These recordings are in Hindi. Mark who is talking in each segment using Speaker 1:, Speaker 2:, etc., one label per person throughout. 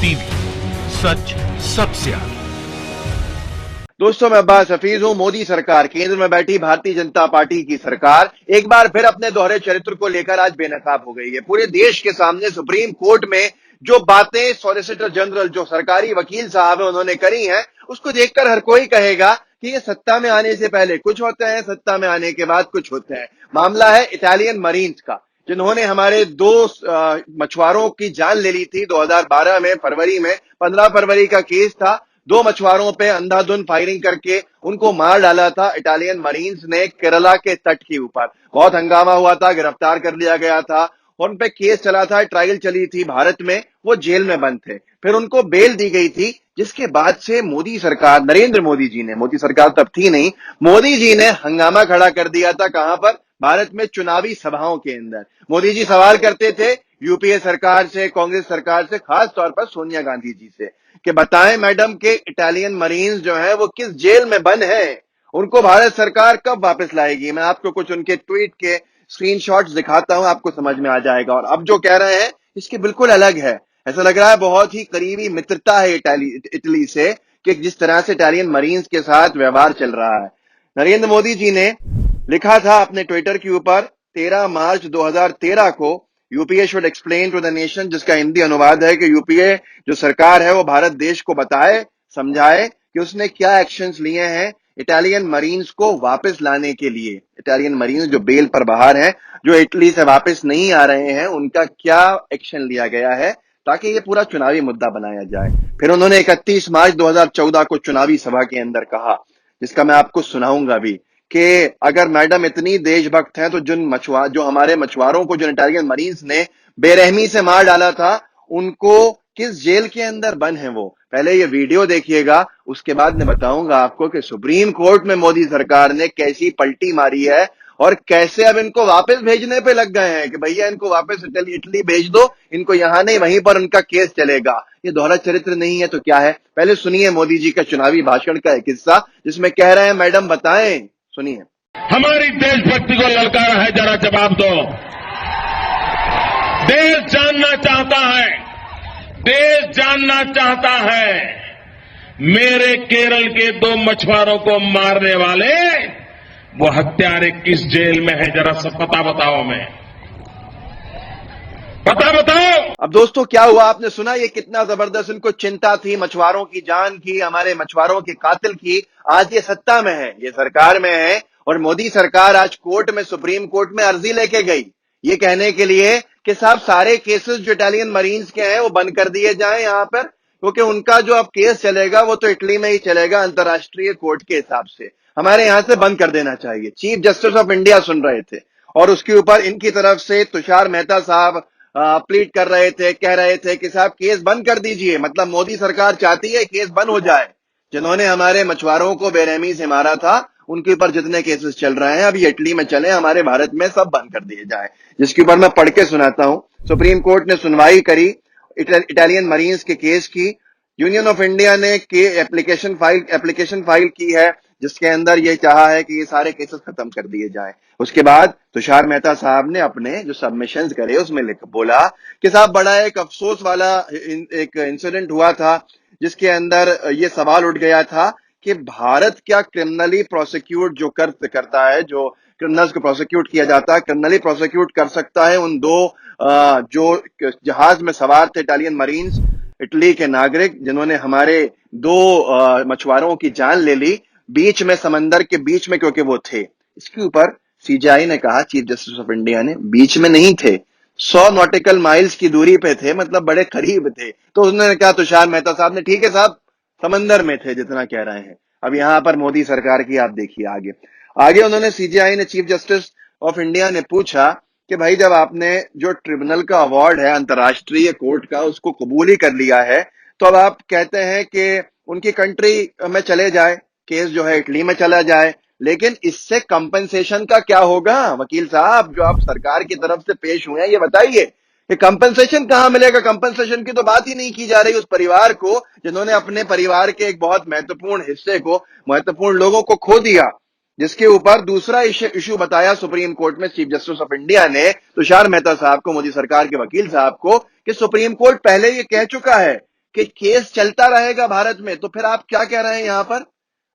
Speaker 1: टीवी, सच सबसे आगे।
Speaker 2: दोस्तों, मैं अब्बास हफीज हूं। मोदी सरकार, केंद्र में बैठी भारतीय जनता पार्टी की सरकार एक बार फिर अपने दोहरे चरित्र को लेकर आज बेनकाब हो गई है। पूरे देश के सामने सुप्रीम कोर्ट में जो बातें सॉलिसिटर जनरल, जो सरकारी वकील साहब है, उन्होंने करी हैं, उसको देखकर हर कोई कहेगा कि ये सत्ता में आने से पहले कुछ होता है, सत्ता में आने के बाद कुछ होता है। मामला है इटालियन मरीन्स का, जिन्होंने हमारे दो मछुआरों की जान ले ली थी 2012 में, फरवरी में। 15 फरवरी का केस था। दो मछुआरों पे अंधाधुंध फायरिंग करके उनको मार डाला था इटालियन मरीन्स ने, केरला के तट के ऊपर। बहुत हंगामा हुआ था, गिरफ्तार कर लिया गया था और उन पे केस चला था, ट्रायल चली थी भारत में। वो जेल में बंद थे, फिर उनको बेल दी गई थी। जिसके बाद से मोदी सरकार, नरेंद्र मोदी जी ने, मोदी सरकार तब थी नहीं, मोदी जी ने हंगामा खड़ा कर दिया था। कहां पर? भारत में चुनावी सभाओं के अंदर मोदी जी सवाल करते थे यूपीए सरकार से, कांग्रेस सरकार से, खास तौर पर सोनिया गांधी जी से, कि बताएं मैडम के इटालियन मरीन्स जो है वो किस जेल में बंद है, उनको भारत सरकार कब वापस लाएगी। मैं आपको कुछ उनके ट्वीट के स्क्रीनशॉट्स दिखाता हूं, आपको समझ में आ जाएगा। और अब जो कह रहे हैं इसके बिल्कुल अलग है। ऐसा लग रहा है बहुत ही करीबी मित्रता है इटली से, कि जिस तरह से इटालियन मरीन्स के साथ व्यवहार चल रहा है। नरेंद्र मोदी जी ने लिखा था अपने ट्विटर के ऊपर 13 मार्च 2013 को, UPA should explain to the nation, जिसका हिंदी अनुवाद है कि यूपीए जो सरकार है वो भारत देश को बताए, समझाए कि उसने क्या एक्शंस लिए हैं इटालियन मरीन्स को वापस लाने के लिए। इटालियन मरीन्स जो बेल पर बाहर हैं, जो इटली से वापस नहीं आ रहे हैं, उनका क्या एक्शन लिया गया है, ताकि ये पूरा चुनावी मुद्दा बनाया जाए। फिर उन्होंने 31 मार्च 2014 को चुनावी सभा के अंदर कहा, जिसका मैं आपको सुनाऊंगा भी, कि अगर मैडम इतनी देशभक्त हैं तो जो हमारे मछुआरों को, जो इटालियन मरीन्स ने बेरहमी से मार डाला था, उनको किस जेल के अंदर बंद है वो। पहले ये वीडियो देखिएगा, उसके बाद मैं बताऊंगा आपको कि सुप्रीम कोर्ट में मोदी सरकार ने कैसी पलटी मारी है और कैसे अब इनको वापस भेजने पे लग गए हैं कि भैया इनको वापस इटली भेज दो, इनको यहां नहीं वहीं पर उनका केस चलेगा। ये दोहरा चरित्र नहीं है तो क्या है? पहले सुनिए मोदी जी का चुनावी भाषण का एक हिस्सा, जिसमें कह रहे हैं मैडम बताएं, सुनिए।
Speaker 3: हमारी देशभक्ति को ललकारा है, जरा जवाब दो। देश जानना चाहता है, देश जानना चाहता है, मेरे केरल के दो मछुआरों को मारने वाले वो हत्यारे किस जेल में है, जरा सब पता बताओ। मैं पता बताओ।
Speaker 2: अब दोस्तों क्या हुआ, आपने सुना ये कितना जबरदस्त इनको चिंता थी मछुआरों की जान की, हमारे मछुआरों के कातिल की। आज ये सत्ता में है, ये सरकार में है, और मोदी सरकार आज कोर्ट में, सुप्रीम कोर्ट में अर्जी लेके गई ये कहने के लिए कि साहब सारे केसेस जो इटालियन मरीन्स के हैं वो बंद कर दिए जाएं यहां पर, क्योंकि उनका जो अब केस चलेगा वो तो इटली में ही चलेगा अंतर्राष्ट्रीय कोर्ट के हिसाब से, हमारे यहां से बंद कर देना चाहिए। चीफ जस्टिस ऑफ इंडिया सुन रहे थे और उसके ऊपर इनकी तरफ से तुषार मेहता साहब प्लीड कर रहे थे, कह रहे थे कि साहब केस बंद कर दीजिए। मतलब मोदी सरकार चाहती है केस बंद हो जाए। जिन्होंने हमारे मछुआरों को बेरहमी से मारा था उनके ऊपर जितने केसेस चल रहे हैं अब ये इटली में चले, हमारे भारत में सब बंद कर दिए जाए। जिसके ऊपर मैं पढ़ के सुनाता हूं। सुप्रीम कोर्ट ने सुनवाई करी इटालियन मरीन्स के केस की। यूनियन ऑफ इंडिया ने एप्लीकेशन फाइल की है, जिसके अंदर ये चाहा है कि ये सारे केसेस खत्म कर दिए जाए। उसके बाद तुषार मेहता साहब ने अपने जो सबमिशंस करे उसमें बोला कि साहब बड़ा एक अफसोस वाला एक इंसिडेंट हुआ था, जिसके अंदर ये सवाल उठ गया था कि भारत क्या क्रिमिनली प्रोसिक्यूट जो करता है, जो क्रिमिनल्स को प्रोसिक्यूट किया जाता है, क्रिमिनली प्रोसिक्यूट कर सकता है उन दो जो जहाज में सवार थे इटालियन मरीन्स, इटली के नागरिक, जिन्होंने हमारे दो मछुआरों की जान ले ली बीच में, समंदर के बीच में, क्योंकि वो थे। इसके ऊपर सीजेआई ने कहा, चीफ जस्टिस ऑफ इंडिया ने, बीच में नहीं थे, 100 नॉटिकल माइल्स की दूरी पे थे, मतलब बड़े करीब थे। तो उन्होंने कहा, तुषार मेहता साहब ने, ठीक है साहब समंदर में थे जितना कह रहे हैं। अब यहां पर मोदी सरकार की आप देखिए आगे आगे उन्होंने, सीजेआई ने, चीफ जस्टिस ऑफ इंडिया ने पूछा कि भाई जब आपने जो ट्रिब्यूनल का अवार्ड है अंतर्राष्ट्रीय कोर्ट का उसको कबूल ही कर लिया है, तो अब आप कहते हैं कि उनकी कंट्री में चले जाए, केस जो है इटली में चला जाए, लेकिन इससे कंपनसेशन का क्या होगा? वकील साहब जो आप सरकार की तरफ से पेश हुए हैं ये बताइए कि कंपनसेशन कहां मिलेगा? कंपनसेशन की तो बात ही नहीं की जा रही उस परिवार को जिन्होंने अपने परिवार के एक बहुत महत्वपूर्ण हिस्से को, महत्वपूर्ण लोगों को खो दिया। जिसके ऊपर दूसरा इश्यू बताया सुप्रीम कोर्ट में चीफ जस्टिस ऑफ इंडिया ने तुषार मेहता साहब को, मोदी सरकार के वकील साहब को, कि सुप्रीम कोर्ट पहले ये कह चुका है कि केस चलता रहेगा भारत में, तो फिर आप क्या कह रहे हैं यहां पर?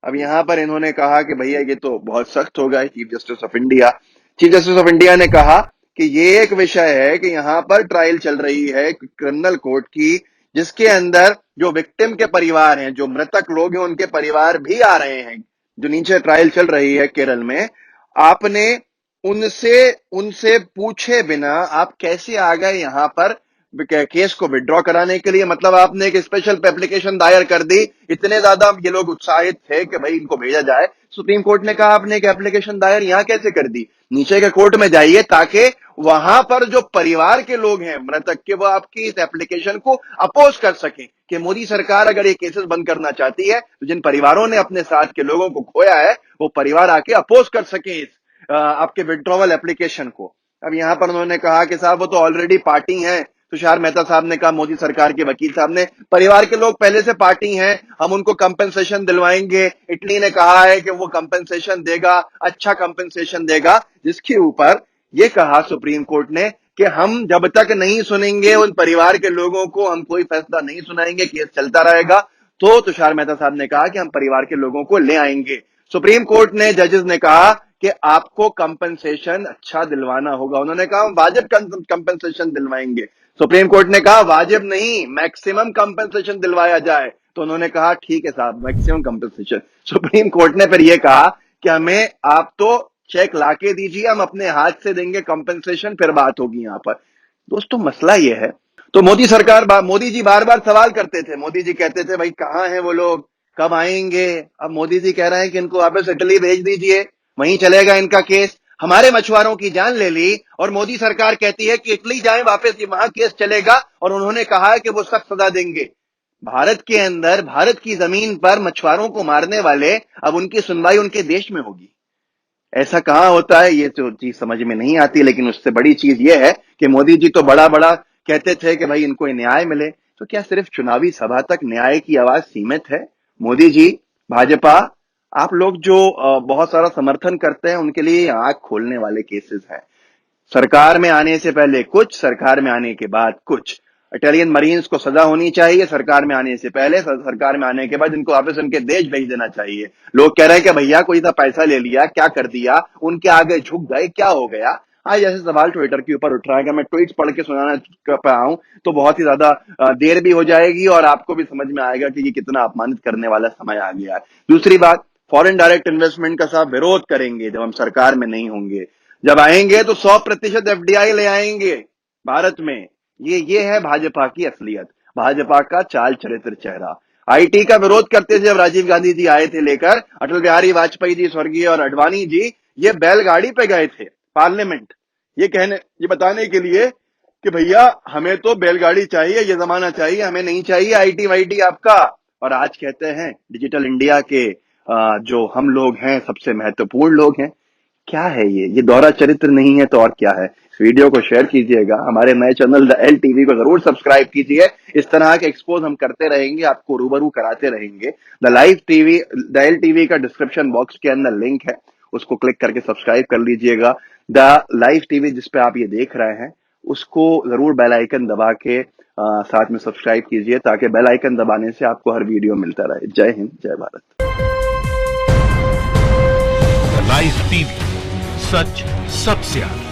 Speaker 2: अब यहां पर इन्होंने कहा कि भैया ये तो बहुत सख्त होगा। चीफ जस्टिस ऑफ इंडिया ने कहा कि ये एक विषय है कि यहां पर ट्रायल चल रही है क्रिमिनल कोर्ट की, जिसके अंदर जो विक्टिम के परिवार हैं, जो मृतक लोग हैं, उनके परिवार भी आ रहे हैं। जो नीचे ट्रायल चल रही है केरल में, आपने उनसे उनसे पूछे बिना आप कैसे आ गए यहां पर केस को विड्रॉ कराने के लिए? मतलब आपने एक स्पेशल एप्लीकेशन दायर कर दी, इतने ज्यादा ये लोग उत्साहित थे कि भाई इनको भेजा जाए। सुप्रीम कोर्ट ने कहा आपने एक एप्लीकेशन दायर यहां कैसे कर दी? नीचे के कोर्ट में जाइए, ताकि वहां पर जो परिवार के लोग हैं मृतक के, वो आपकी इस एप्लीकेशन को अपोज कर सकें कि मोदी सरकार अगर ये केसेस बंद करना चाहती है तो जिन परिवारों ने अपने साथ के लोगों को खोया है, वो परिवार आके अपोज कर सकें इस आपके विड्रॉवल एप्लीकेशन को। अब यहां पर उन्होंने कहा कि साहब वो तो ऑलरेडी पार्टी हैं। तुषार मेहता साहब ने कहा, मोदी सरकार के वकील साहब ने, परिवार के लोग पहले से पार्टी हैं, हम उनको कंपेंसेशन दिलवाएंगे। इटली ने कहा है कि वो कंपेंसेशन देगा, अच्छा कंपेंसेशन देगा, जिसके ऊपर ये कहा सुप्रीम कोर्ट ने कि हम जब तक नहीं सुनेंगे उन परिवार के लोगों को, हम कोई फैसला नहीं सुनाएंगे, केस चलता रहेगा। तो तुषार मेहता साहब ने कहा कि हम परिवार के लोगों को ले आएंगे। सुप्रीम कोर्ट ने, जजेस ने कहा कि आपको कंपेंसेशन अच्छा दिलवाना होगा। उन्होंने कहा हम वाजिब कंपेंसेशन दिलवाएंगे। सुप्रीम कोर्ट ने कहा वाजिब नहीं, मैक्सिमम कंपेंसेशन दिलवाया जाए। तो उन्होंने कहा ठीक है साहब, मैक्सिमम कंपेंसेशन। सुप्रीम कोर्ट ने फिर यह कहा कि हमें आप तो चेक लाके दीजिए, हम अपने हाथ से देंगे कंपेंसेशन, फिर बात होगी यहां पर। दोस्तों मसला यह है, तो मोदी जी बार बार सवाल करते थे। मोदी जी कहते थे भाई कहां हैं वो लोग, कब आएंगे? अब मोदी जी कह रहे हैं कि इनको वापस इटली भेज दीजिए, वहीं चलेगा इनका केस। हमारे मछुआरों की जान ले ली और मोदी सरकार कहती है कि इटली जाएं वापस, वहां केस चलेगा, और उन्होंने कहा है कि वो सख्त सजा देंगे। भारत के अंदर, भारत की जमीन पर मछुआरों को मारने वाले, अब उनकी सुनवाई उनके देश में होगी। ऐसा कहां होता है, ये तो चीज समझ में नहीं आती। लेकिन उससे बड़ी चीज ये है कि मोदी जी तो बड़ा बड़ा कहते थे कि भाई इनको न्याय मिले, तो क्या सिर्फ चुनावी सभा तक न्याय की आवाज सीमित है? मोदी जी, भाजपा, आप लोग जो बहुत सारा समर्थन करते हैं, उनके लिए आंख खोलने वाले केसेस हैं। सरकार में आने से पहले कुछ, सरकार में आने के बाद कुछ। इटालियन मरीन्स को सजा होनी चाहिए सरकार में आने से पहले, सरकार में आने के बाद इनको वापस उनके देश भेज देना चाहिए। लोग कह रहे हैं कि भैया कोई सा पैसा ले लिया, क्या कर दिया, उनके आगे झुक गए, क्या हो गया? आज ऐसे सवाल ट्विटर के ऊपर उठ रहा है कि मैं ट्वीट्स पढ़ के सुनाना पाऊं तो बहुत ही ज्यादा देर भी हो जाएगी और आपको भी समझ में आएगा कि ये कितना अपमानित करने वाला समय आ गया है। दूसरी बात, फॉरेन डायरेक्ट इन्वेस्टमेंट का सब विरोध करेंगे जब हम सरकार में नहीं होंगे। जब आएंगे तो 100% एफडीआई ले आएंगे भारत में। ये है भाजपा की असलियत, भाजपा का चाल चरित्र चेहरा। आईटी का विरोध करते थे जब राजीव गांधी जी आए थे लेकर, अटल बिहारी वाजपेयी जी स्वर्गीय और अडवाणी जी ये बैलगाड़ी पे गए थे पार्लियामेंट, ये बताने के लिए कि भैया हमें तो बैलगाड़ी चाहिए, ये जमाना चाहिए, हमें नहीं चाहिए आईटी वाईटी आपका। और आज कहते हैं डिजिटल इंडिया के जो हम लोग हैं सबसे महत्वपूर्ण लोग हैं। क्या है ये दोहरा चरित्र नहीं है तो और क्या है? इस वीडियो को शेयर कीजिएगा, हमारे नए चैनल द एल टीवी को जरूर सब्सक्राइब कीजिए। इस तरह के एक्सपोज हम करते रहेंगे, आपको रूबरू कराते रहेंगे। द एल टीवी का डिस्क्रिप्शन बॉक्स के अंदर लिंक है, उसको क्लिक करके सब्सक्राइब कर लीजिएगा। द लाइव टीवी जिस पे आप ये देख रहे हैं, उसको जरूर बेल आइकन दबा के साथ में सब्सक्राइब कीजिए, ताकि बेल आइकन दबाने से आपको हर वीडियो मिलता रहे। जय हिंद, जय भारत।
Speaker 1: लाइव टीवी, सच सबसे आगे।